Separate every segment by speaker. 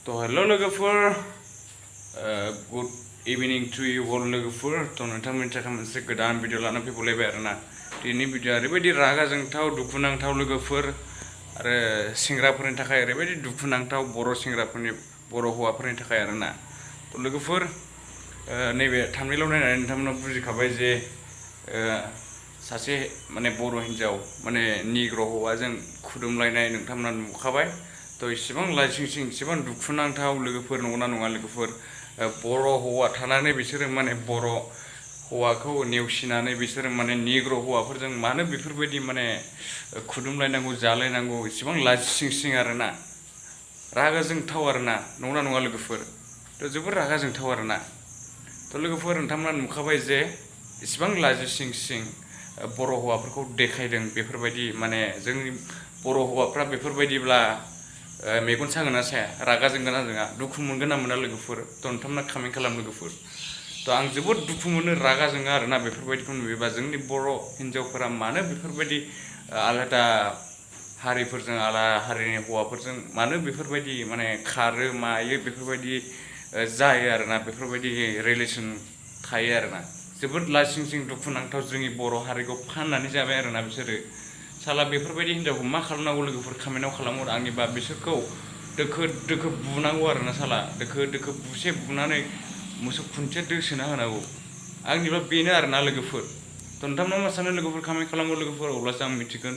Speaker 1: तो हेलो लोगोफोर good evening to you अल लोगोफोर तो नोंथांमोननि थाखाय मोनसे गोदान भिडिअ लाना फैबावलायबाय आरोना दिनैनि भिडिअआ ओरैबायदि रागा जोंथाव दुखुनांथाव लोगोफोर आरो सेंग्राफोरनि थाखाय ओरैबायदि दुखुनांथाव बर' हौवाफोरनि थाखाय आरोना तो लोगोफोर नैबे थाम्बनेइलाव नायनानै नोंथांमोना बुजिखाबाय जे सासे माने बर' हिन्जाव माने निग्र' हौवाजों खुदुमलायनाय नोंथांमोना नुखाबाय तो इसेबां लाइसिं इसेबां दुखुनांथाव लोगोफोर नंगौना नङा लोगोफोर बर' हौवा थानानै बिसोरो माने बर' हौवाखौ नेवसिनानै बिसोरो माने निग्र' हौवाफोरजों मानो बेफोरबायदि माने खुदुमलायनांगौ जालायनांगौ इसेबां लाजिसिं आरोना रागा जोंथाव आरोना नंगौना नङा लोगोफोर तो जोबोर रागा जोंथाव आरोना तो लोगोफोर नोंथांमोना नुखाबाय जे इसेबां लाजिसिं बर' हौवाफोरखौ देखायदों बेफोरबायदि माने जोंनि बर' हौवाफ्रा बेफोरबायदिब्ला मेगन सागोना साया रागा जोंगोना जोङा दुखु मोनगोन ना मोना लोगोफोर तो नोंथांमोना कमेन्ट खालाम लोगोफोर तो आं जोबोद दुखु मोनो रागा जोङो आरोना बेफोरबायदिखौ नुयोबा जोंनि बर' हिन्जावफोरा मानो बेफोरबायदि आलादा हारिफोरजों आलादा हारिनि हौवाफोरजों मानो बेफोरबायदि माने खारो मायो बेफोरबायदि जायो आरोना बेफोरबायदि रिलेसन थायो आरोना जोबोद लाजिसिं दुखुनांथाव जोंनि बर' हारिखौ फाननानै जाबाय आरोना बिसोरो साला बेफोरबायदि हिन्जावखौ मा खालामनांगौ लोगोफोर कमेन्टआव खालामहर आंनिबा बिसोरखौ दोखो बुनांगौ आरोना साला दोखो बुसे बुनानै मोसौ खुन्थिया दोसोना होनांगौ आंनिबा बेनो आरोना लोगोफोर तो नोंथांमोना मा सानो लोगोफोर कमेन्ट खालामहर लोगोफोर अब्लासो आं मिथिगोन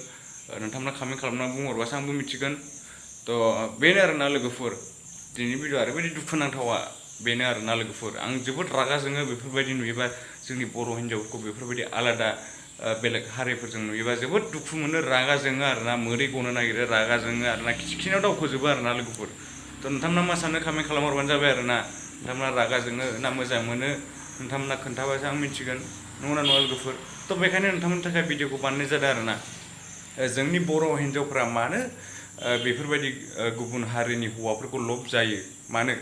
Speaker 1: नोंथांमोना कमेन्ट खालामना बुंहरबासो आंबो मिथिगोन तो बेनो आरोना लोगोफोर दिनैनि भिडिअआ ओरैबायदि दुखुनांथावा बेनो आरोना लोगोफोर आं जोबोद रागा जोङो बेफोरबायदि नुयोबा जोंनि बर' हिन्जावफोरखौ बेफोरबायदि आलादा बेलेग हारिफोरजों नुयोबा जोबोद दुखु मोनो रागा जोङो आरोना मोदै गनो नागिरो रागा जोङो आरोना खिनाव दावखोजोबो आरोना लोगोफोर तो नोंथांमोना मा सानो कमेन्ट खालामहरबानो जाबाय आरोना नोंथांमोना रागा जोङो ना मोजां मोनो नोंथांमोना खोन्थाबासो आं मिथिगोन नंगौना नङा लोगोफोर तो बेखायनो नोंथांमोननि थाखाय भिडिअखौ बानायनाय जादों आरोना जोंनि बर' हिन्जावफ्रा मानो बेफोरबायदि गुबुन हारिनि हौवाफोरखौ लब जायो मानो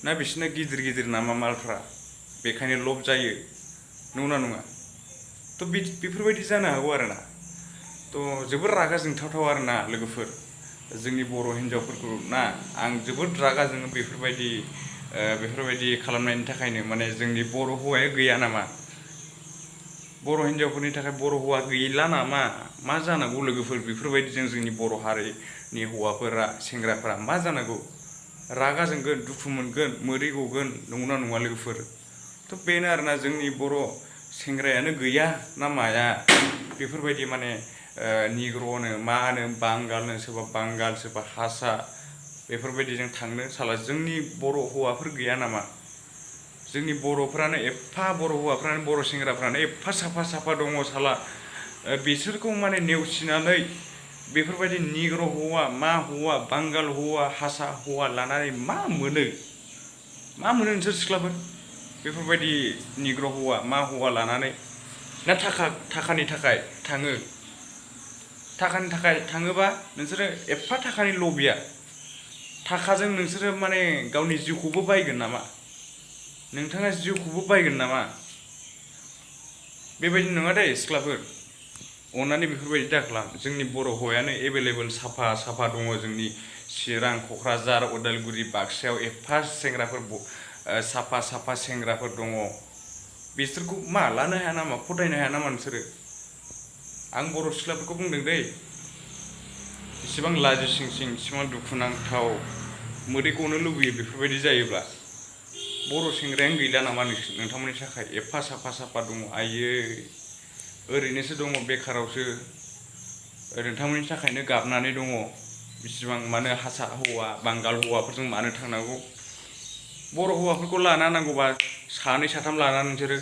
Speaker 1: ना बिसोरना गिदिर नामा मालफ्रा बेखायनो लब जायो नंगौना नङा तो बेफोरबायदि जानो हागौ आरोना तो जोबोर रागा जोंथावथाव आरोना लोगोफोर जोंनि बर' हिन्जावफोरखौ ना आं जोबोद रागा जोङो बेफोरबायदि खालामनायनि थाखायनो माने जोंनि बर' हौवाया गैया नामा बर' हिन्जावफोरनि थाखाय बर' हौवा गैला नामा मा जानांगौ लोगोफोर बेफोरबायदिजों जोंनि बर' हारिनि हौवाफोरा सेंग्राफोरा मा जानांगौ रागा जोंगोन दुखु मोनगोन मोदै गगोन नंगौना नङा लोगोफोर तो बेनो आरोना जोंनि बर' सेंग्रायानो गैया ना माया बेफोरबायदि माने निग्र'नो मा होनो बांगालनो सोरबा बांगाल सोरबा हारसा बेफोरबायदिजों थांनो साला जोंनि बर' हौवाफोर गैया नामा जोंनि बर'फ्रानो एफा बर' हौवाफ्रानो बर' सेंग्राफ्रानो एफा साफा दङ साला बिसोरखौ माने नेवसिनानै बेफोरबायदि निग्र' हौवा मा हौवा बांगाल हौवा हारसा हौवा लानानै मा मोनो नोंसोर सिख्लाफोर बेफोरबायदि निग्र' हौवा मा हौवा लानानै ना थाखानि थाखाय थाङोबा नोंसोरो एफा थाखानि लबिया थाखाजों नोंसोरो माने गावनि जिउखौबो बायगोन नामा नोंथाङा जिउखौबो बायगोन नामा बेबायदि नङा दे सिख्लाफोर अननानै बेफोरबायदि दाखालाम जोंनि बर' हौवायानो एभेलेबेल साफा दङ जोंनि चिरां क'क्राझार उदालगुरि बाक्सायाव एफा सेंग्राफोर साफा सेंग्राफोर दङ बिसोरखौ मा लानो हाया नामा फथायनो हाया नामा नोंसोरो आं बर' सिख्लाफोरखौ बुंदों दै इसेबां लाजिसिं इसेबां दुखुनांथाव मोदै गनो लुबैयो बेफोरबायदि जायोब्ला बर' सेंग्रायानो गैला नामा नोंथांमोननि थाखाय एफा साफा दङ आयै ओरैनोसो दङ बेखारावसो नोंथांमोननि थाखायनो गाबनानै दङ बिसिबां मानो हारसा हौवा बांगाल हौवाफोरजों मानो थांनांगौ बर' हौवाफोरखौ लाना नांगौबा सानै साथाम लाना नोंसोरो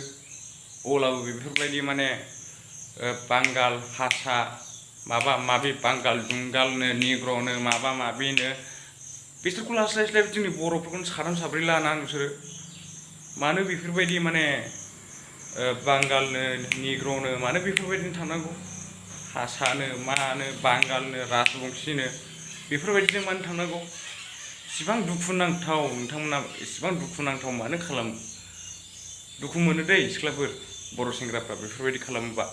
Speaker 1: अब्लाबो बेफोरबायदि माने बांगाल हारसा माबा माबि बांगाल जुंगालनो निग्र'नो माबा माबिनो बिसोरखौ लास्लाय जोंनि बर'फोरखौनो साथाम साब्रै लाना नोंसोरो मानो बेफोरबायदि माने बांगालनो निग्र'नो मानो बेफोरबायदिनो थांनांगौ हारसानो मानो बांगालनो राजबंसिनो बेफोरबायदिजों मानो थांनांगौ इसिबां दुखुनांथाव नोंथांमोना इसिबां दुखुनांथाव मानो खालामो दुखु मोनो दै सिख्लाफोर बर' सेंग्राफ्रा बेफोरबायदि खालामोबा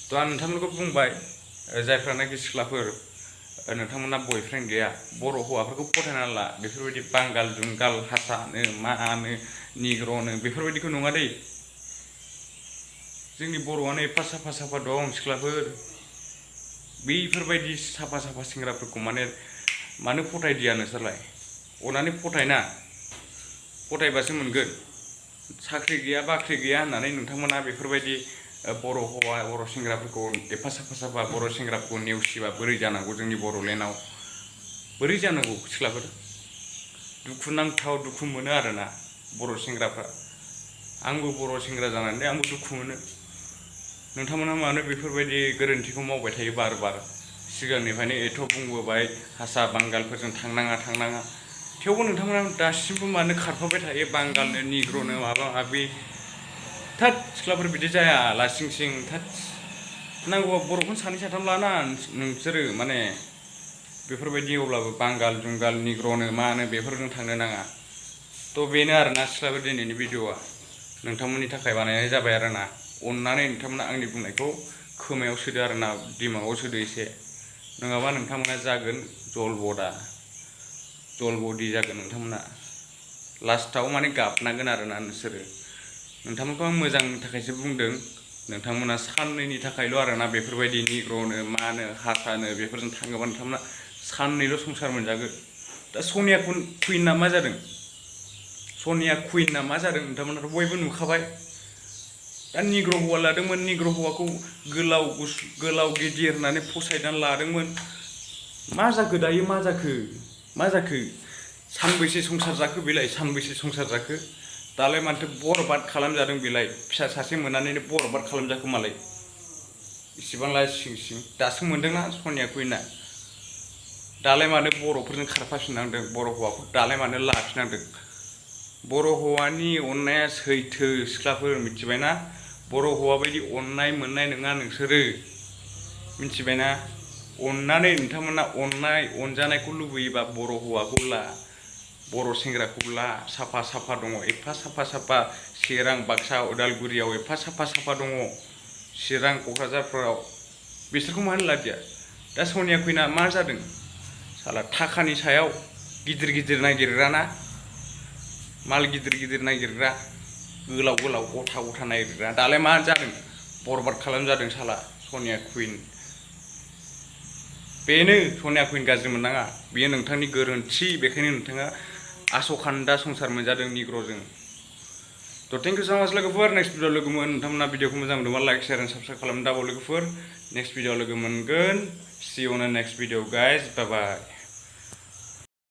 Speaker 1: तो आं नोंथांमोनखौ बुंबाय जायफ्रानाखि सिख्लाफोर नोंथांमोना बयफ्रेन्ड गैया बर' हौवाफोरखौ फोथायना ला बेफोरबायदि बांगाल जुंगाल हारसानो मानो निग्र'नो बेफोरबायदिखौ नङा दै जोंनि बर'आनो एफा साफा साफा दं सिख्लाफोर बैफोरबायदि साफा साफा सेंग्राफोरखौ मानो फोथायदिया नोंसोरलाय अनानै फोथायना फोथायबासो मोनगोन साख्रि गैया बाख्रि गैया होननानै नोंथांमोना बेफोरबायदि बर' हौवा बर' सेंग्राफोरखौ एफा साफा साफा बर' सेंग्राफोरखौ नेवसिबा बोरै जानांगौ जोंनि बर'लेण्डआव बोरै जानांगौ सिख्लाफोर दुखुनांथाव दुखु मोनो आरोना बर' सेंग्राफ्रा आंबो बर' सेंग्रा जानानै आंबो दुखु मोनो नोंथांमोना मानो बेफोरबायदि गोरोन्थिखौ मावबाय थायो बार बार सिगांनिफ्रायनो एथ' बुंबोबाय हारसा बांगालफोरजों थांनाङा थेवबो नोंथांमोना दासिमबो मानो खारफाबाय थायो बांगालनो निग्र'नो माबा माबि थोद सिख्लाफोर बिदि जाया लासिं सिं थोद नांगौबा बर'खौनो सानै साथाम लाना नोंसोरो माने बेफोरबायदि अब्लाबो बांगाल जुंगाल निग्र'नो मानो बेफोरजों थांनो नाङा थ' बेनो आरोना सिख्लाफोर दिनैनि भिडिअ'आ नोंथांमोननि थाखाय बानायनाय जाबाय आरोना अननानै नोंथांमोना आंनि बुंनायखौ खोमायाव सोदो आरोना दिमागाव सोदो एसे नङाबा नोंथांमोना जागोन जलबदि जागोन नोंथांमोना लास्टाव माने गाबनांगोन आरोना नोंसोरो नोंथांमोनखौ आं मोजांनि थाखायसो बुंदों नोंथांमोना साननैनि थाखायल' आरोना बेफोरबायदि निग्र'नो मानो हारसानो बेफोरजों थाङोबा नोंथांमोना साननैल' संसार मोनजागोन दा सनिया कुइनना मा जादों सनिया कुइनना मा जादों नोंथांमोनाथ' बयबो नुखाबाय दा निग्र' हौवा लादोंमोन निग्र' हौवाखौ गोलाव गिदिर होननानै फसायनानै लादोंमोन मा जाखो दायो मा जाखो सानबैसे संसार जाखो बेलाय सानबैसे संसार जाखो दालाय माथो बरबाद खालामजादों बेलाय फिसा सासे मोननानैनो बरबाद खालामजाखो मालाय इसिबां लासिं सिं दासो मोनदोंना सनिया कुइनआ दालाय मानो बर'फोरजों खारफाफिननांदों बर' हौवाखौ दालाय मानो लाफिननांदों बर' हौवानि अननाया सैथो सिख्लाफोर मिथिबायना बर' हौवा बायदि अननाय मोननाय नङा नोंसोरो मिथिबायना अननानै नोंथांमोना अनजानायखौ लुबैयोबा बर' हौवाखौ ला बर' सेंग्राखौ ला साफा साफा दङ एफा साफा चिरां बाक्सा उदालगुरियाव एफा साफा दङ चिरां क'क्राझारफोराव बिसोरखौ मानो लादिया दा सनिया कुइनआ मा जादों साला थाखानि सायाव गिदिर नागिरग्राना माल गिदिर नागिरग्रा गोलाव गथा नागिरग्रा दालाय मा जादों बरबाद खालामजादों साला सनिया कुइन बेनो सनिया कुइन गाज्रि मोननाङा बेयो नोंथांनि गोरोन्थि बेखायनो नोंथाङा आस'खान्दा संसार मोनजादों निग्र'जों थ' थेंक इउ सो माच लोगोफोर नेक्स्ट भिडिअ लोगो मोन नोंथांमोना भिडिअखौ मोजां मोनदोंबा लाइक शेयार एन्ड साबस्क्राइब खालामनो दाबाव लोगोफोर नेक्स्ट भिडिअ लोगो मोनगोन see you on the next video guys bye bye